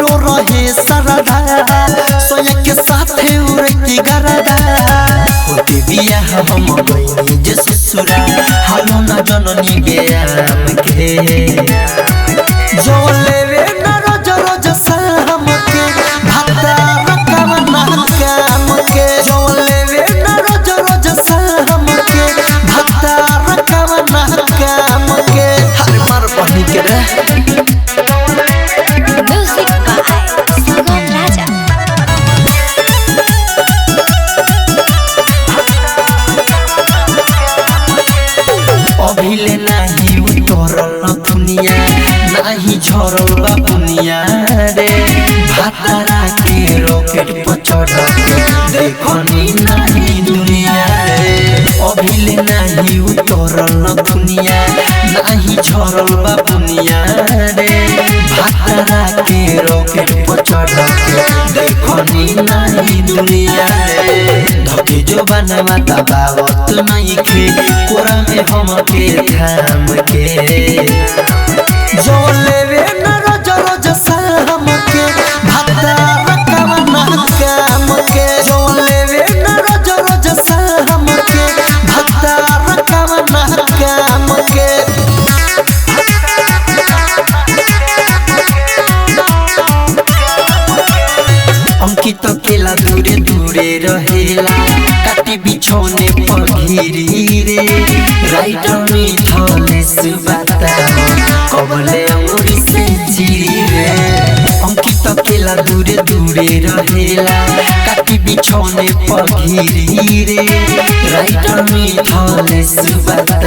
हमरो रहे सरधा सोया के साथे उड़ती गरदा होते बिया हम गइनी जे ससुरा हालो न जननी बेयाम के जो लेवे न रोज रोज शाम के भाता रकम न काम के जो लेवे न रोज रोज शाम के भाता रकम न काम के हर मार पानी के रे अभिले नाही उतरल दुनिया नाही झरल बा दुनिया रे भातारा के रॉकेट पर चढ़ देखनी नाही दुनिया रे अभिले नाही उतरल दुनिया नाही झरल बा दुनिया रे भातारा के रॉकेट पर चढ़ देखनी नाही दुनिया रे धके जो बनवा तबावत नहीं खे कोरा में हम के थाम के जो लेवे न रोज रोज शाम के भाता रकम न काम के जो लेवे न रोज रोज शाम के भाता रकम न काम के अंकित केला दूरे दूरे रहेला काटी बिछौने पर घिरी रे राइटर मिठले सुबाता कबले अंगुरी से चिरी रे अंकित केला दूरे दूरे रहेला काटी बिछौने पर घिरी रे राइटर मिठले सुबाता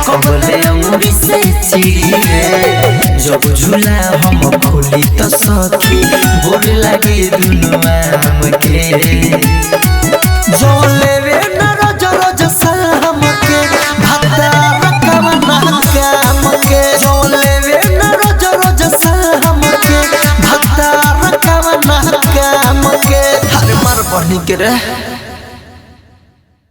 कबले अंगुरी से चिरी रे जब झूला हम खोली तो सखी बोल लागे दुनु आम के जो लेवे न रोज रोज शाम के भाता रकम न काम के जो लेवे न रोज रोज शाम के भाता रकम न काम के हर मार पानी के रे।